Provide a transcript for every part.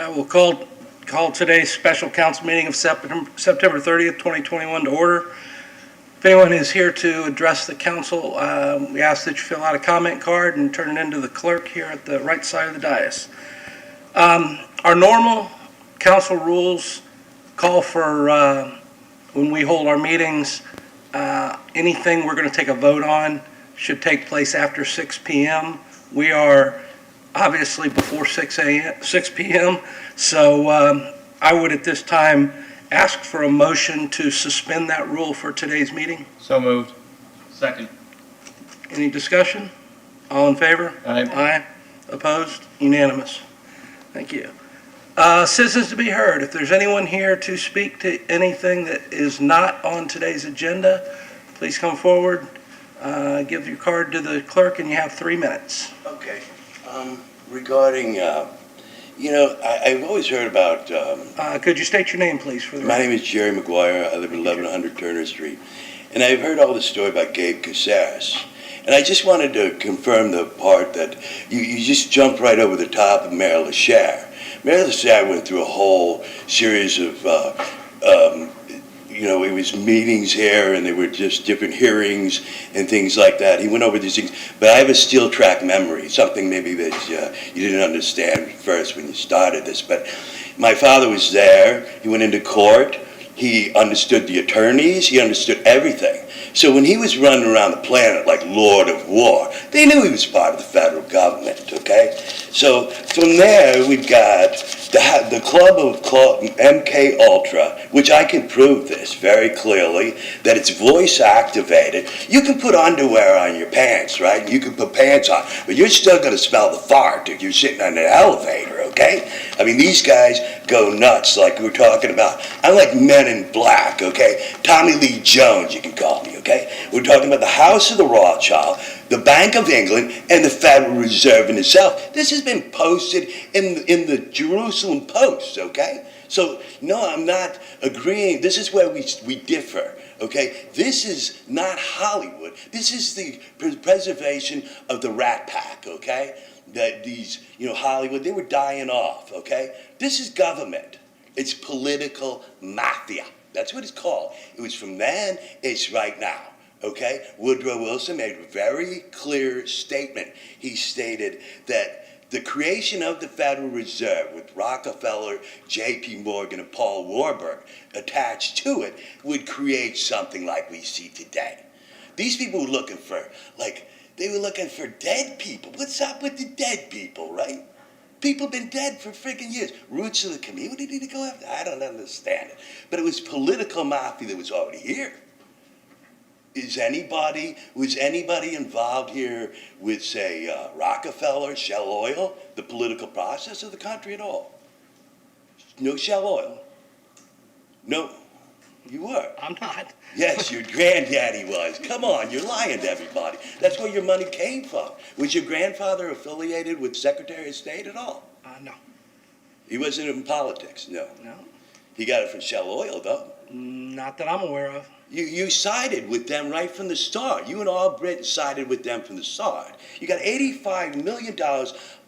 I will call today's special council meeting of September 30th, 2021 to order. If anyone is here to address the council, we ask that you fill out a comment card and turn it into the clerk here at the right side of the dais. Our normal council rules call for when we hold our meetings, anything we're going to take a vote on should take place after 6 p.m. We are obviously before 6 p.m. So I would at this time ask for a motion to suspend that rule for today's meeting. So moved. Second. Any discussion? All in favor? Aye. Aye. Opposed? Unanimous. Thank you. Citizens to be heard. If there's anyone here to speak to anything that is not on today's agenda, please come forward. Give your card to the clerk and you have 3 minutes. Okay. Regarding, I've always heard about... Could you state your name, please? For the my name is Jerry McGuire. I live at 1100 Turner Street. And I've heard all the story about Gabe Caceres. And I just wanted to confirm the part that you just jumped right over the top of Mayor LaShare. Mayor LaShare went through a whole series of, it was meetings here, and there were just different hearings and things like that. He went over these things, but I have a steel track memory, something maybe that you didn't understand first when you started this. But my father was there. He went into court. He understood the attorneys. He understood everything. So when he was running around the planet like Lord of War, they knew he was part of the federal government, okay? So from there, we've got the club of MK Ultra, which I can prove this very clearly, that it's voice activated. You can put underwear on your pants, right? You can put pants on, but you're still gonna smell the fart if you're sitting on an elevator, okay? I mean, these guys go nuts like we were talking about. I'm like Men in Black, okay? Tommy Lee Jones, you can call me, okay? We're talking about the House of the Rothschild, the Bank of England, and the Federal Reserve in itself. This has been posted in the Jerusalem Post, okay? So, no, I'm not agreeing. This is where we differ, okay? This is not Hollywood. This is the preservation of the Rat Pack, okay? That these, Hollywood, they were dying off, okay? This is government. It's political mafia. That's what it's called. It was from then, it's right now, okay? Woodrow Wilson made a very clear statement. He stated that the creation of the Federal Reserve with Rockefeller, J.P. Morgan, and Paul Warburg attached to it would create something like we see today. These people were looking for, they were looking for dead people. What's up with the dead people, right? People have been dead for freaking years. Roots of the community to go after? I don't understand it. But it was political mafia that was already here. Was anybody involved here with, say, Rockefeller, Shell Oil, the political process of the country at all? No Shell Oil. No. You were. I'm not. Yes, your granddaddy was. Come on, you're lying to everybody. That's where your money came from. Was your grandfather affiliated with Secretary of State at all? No. He wasn't in politics, no. No. He got it from Shell Oil, though. Not that I'm aware of. You sided with them right from the start. You and all Britain sided with them from the start. You got $85 million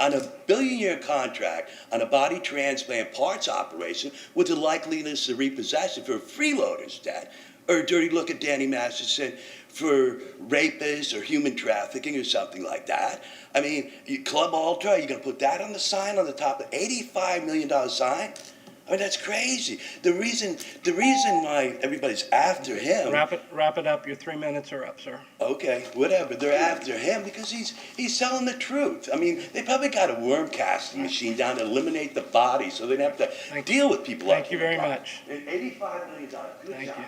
on a billion-year contract on a body transplant parts operation with the likeliness of repossession for a freeloader's debt, or a dirty look at Danny Masterson for rapists or human trafficking or something like that. I mean, Club Ultra, you're going to put that on the sign on the top of $85 million sign? I mean, that's crazy. The reason why everybody's after him... Wrap it up. Your 3 minutes are up, sir. Okay, whatever. They're after him because he's selling the truth. I mean, they probably got a worm casting machine down to eliminate the body so they don't have to deal with people like Thank you very much. $85 million. Good Thank job. You.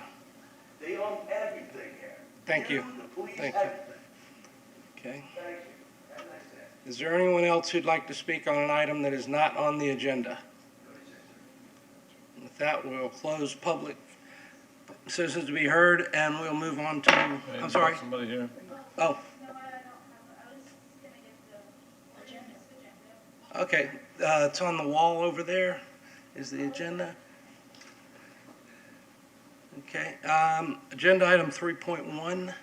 They own everything here. Thank you. The police, Thank you. everything. Okay. Thank you. Have a nice day. Is there anyone else who'd like to speak on an item that is not on the agenda? With that, we'll close public citizens to be heard, and we'll move on to, I'm sorry. Somebody here. Oh, No, I don't have, I was gonna get the agenda. okay. It's on the wall over there, is the agenda. Okay, agenda item 3.1.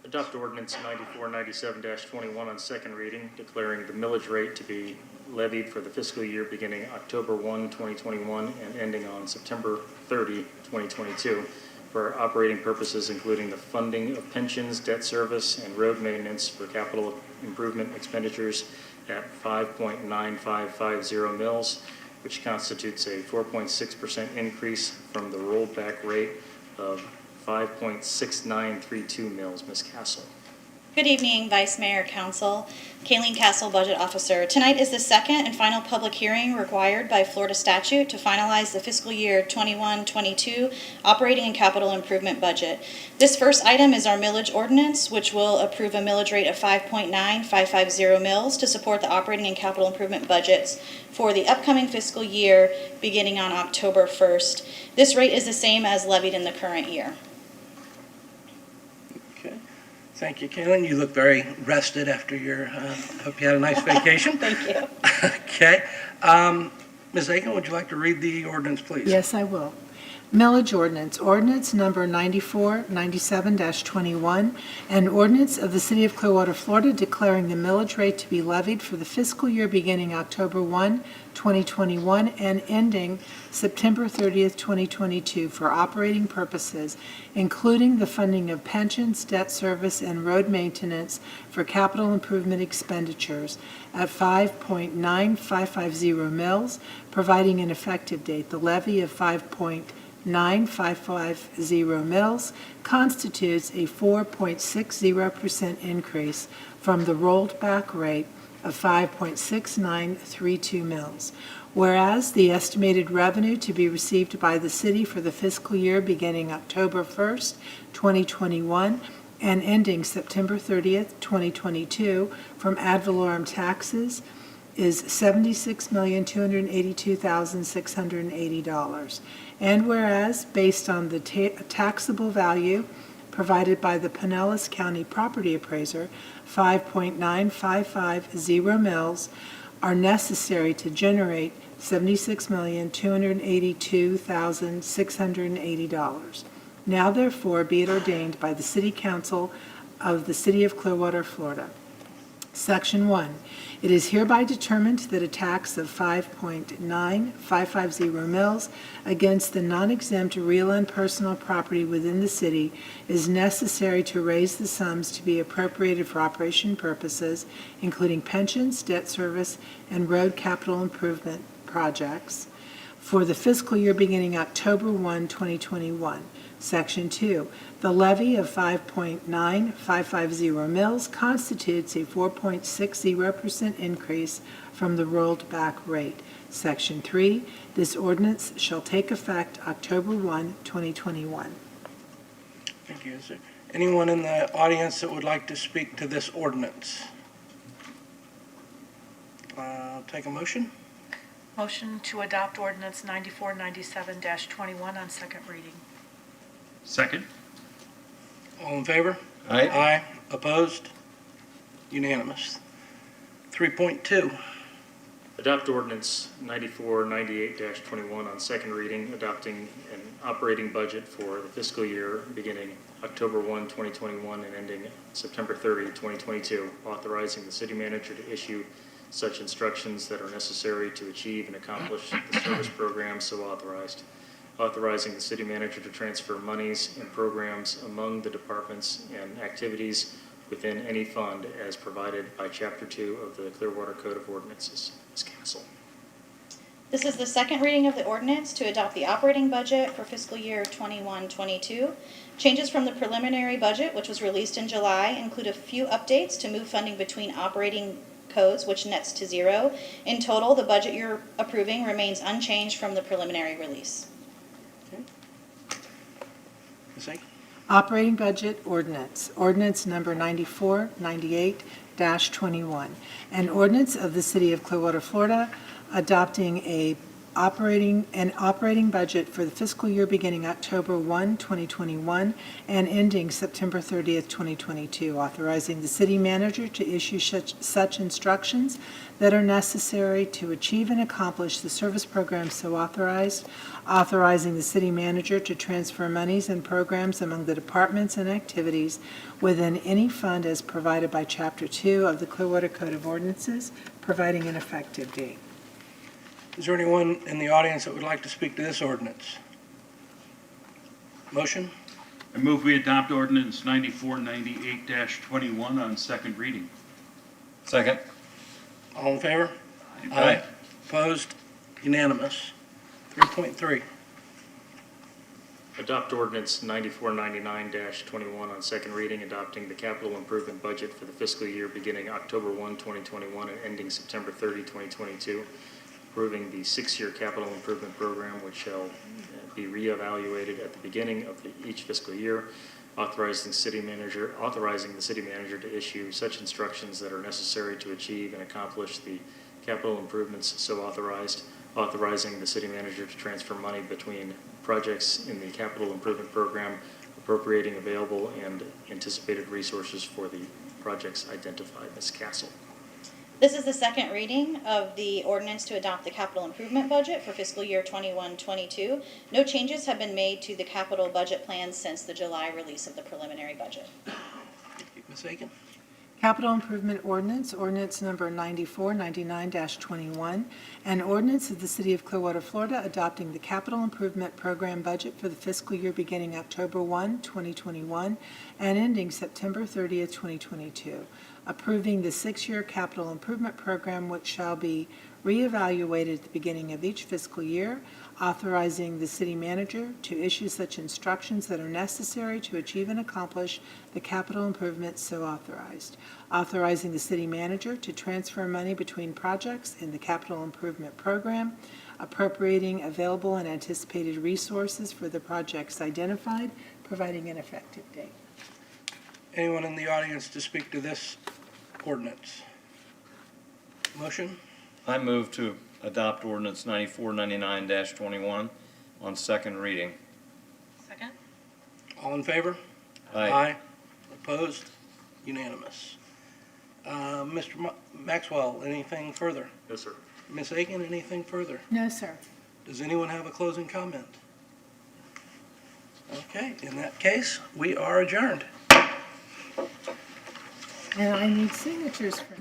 Adopt ordinance 9497-21 on second reading, declaring the millage rate to be levied for the fiscal year beginning October 1, 2021, and ending on September 30, 2022, for operating purposes including the funding of pensions, debt service, and road maintenance for capital improvement expenditures at 5.9550 mils, which constitutes a 4.6% increase from the rolled back rate of 5.6932 mils. Ms. Castle. Good evening, Vice Mayor, Council. Kayleen Castle, Budget Officer. Tonight is the second and final public hearing required by Florida statute to finalize the fiscal year 21-22 operating and capital improvement budget. This first item is our millage ordinance, which will approve a millage rate of 5.9550 mils to support the operating and capital improvement budgets for the upcoming fiscal year beginning on October 1st. This rate is the same as levied in the current year. Okay. Thank you, Kayleen. You look very rested after your, hope you had a nice vacation. Thank you. Okay. Ms. Aiken, would you like to read the ordinance, please? Yes, I will. Millage ordinance, ordinance number 9497-21, an ordinance of the City of Clearwater, Florida, declaring the millage rate to be levied for the fiscal year beginning October 1, 2021, and ending September 30th, 2022, for operating purposes, including the funding of pensions, debt service, and road maintenance for capital improvement expenditures at 5.9550 mils, providing an effective date. The levy of 5.9550 mils constitutes a 4.60% increase from the rolled back rate of 5.6932 mils. Whereas the estimated revenue to be received by the city for the fiscal year beginning October 1st, 2021, and ending September 30th, 2022, from ad valorem taxes is $76,282,680. And whereas, based on the taxable value provided by the Pinellas County Property Appraiser, 5.9550 mils are necessary to generate $76,282,680. Now therefore be it ordained by the City Council of the City of Clearwater, Florida. Section 1. It is hereby determined that a tax of 5.9550 mils against the non-exempt real and personal property within the city is necessary to raise the sums to be appropriated for operation purposes, including pensions, debt service, and road capital improvement projects for the fiscal year beginning October 1, 2021. Section 2. The levy of 5.9550 mils constitutes a 4.60% increase from the rolled back rate. Section 3. This ordinance shall take effect October 1, 2021. Thank you. Is there anyone in the audience that would like to speak to this ordinance? Take a motion. Motion to adopt ordinance 9497-21 on second reading. Second. All in favor? Aye. Aye. Opposed? Unanimous. 3.2. Adopt ordinance 9498-21 on second reading, adopting an operating budget for the fiscal year beginning October 1, 2021, and ending September 30, 2022, authorizing the city manager to issue such instructions that are necessary to achieve and accomplish the service program so authorized, authorizing the city manager to transfer monies and programs among the departments and activities within any fund as provided by Chapter 2 of the Clearwater Code of Ordinances. Ms. Castle. This is the second reading of the ordinance to adopt the operating budget for fiscal year 21-22. Changes from the preliminary budget, which was released in July, include a few updates to move funding between operating codes, which nets to zero. In total, the budget you're approving remains unchanged from the preliminary release. Ms. Aiken? Operating budget ordinance, ordinance number 9498-21, an ordinance of the City of Clearwater, Florida, adopting a operating budget for the fiscal year beginning October 1, 2021, and ending September 30th, 2022, authorizing the city manager to issue such instructions that are necessary to achieve and accomplish the service program so authorized, authorizing the city manager to transfer monies and programs among the departments and activities within any fund as provided by Chapter 2 of the Clearwater Code of Ordinances, providing an effective date. Is there anyone in the audience that would like to speak to this ordinance? Motion? I move we adopt ordinance 9498-21 on second reading. Second. All in favor? Aye. Opposed? Unanimous. 3.3. Adopt ordinance 9499-21 on second reading, adopting the capital improvement budget for the fiscal year beginning October 1, 2021 and ending September 30, 2022, approving the six-year capital improvement program, which shall be reevaluated at the beginning of each fiscal year, authorizing the city manager to issue such instructions that are necessary to achieve and accomplish the capital improvements so authorized, authorizing the city manager to transfer money between projects in the capital improvement program, appropriating available and anticipated resources for the projects identified. Ms. Castle. This is the second reading of the ordinance to adopt the capital improvement budget for fiscal year 21-22. No changes have been made to the capital budget plans since the July release of the preliminary budget. Ms. Aiken? Capital Improvement Ordinance, ordinance number 9499-21, an ordinance of the City of Clearwater, Florida, adopting the Capital Improvement Program budget for the fiscal year beginning October 1, 2021, and ending September 30th, 2022, approving the six-year capital improvement program, which shall be reevaluated at the beginning of each fiscal year, authorizing the city manager to issue such instructions that are necessary to achieve and accomplish the capital improvements so authorized, authorizing the city manager to transfer money between projects in the capital improvement program, appropriating available and anticipated resources for the projects identified, providing an effective date. Anyone in the audience to speak to this ordinance? Motion? I move to adopt ordinance 9499-21 on second reading. Second? All in favor? Aye. Opposed? Unanimous. Mr. Maxwell, anything further? Yes, sir. Ms. Aiken, anything further? No, sir. Does anyone have a closing comment? Okay, in that case, we are adjourned. And I need signatures for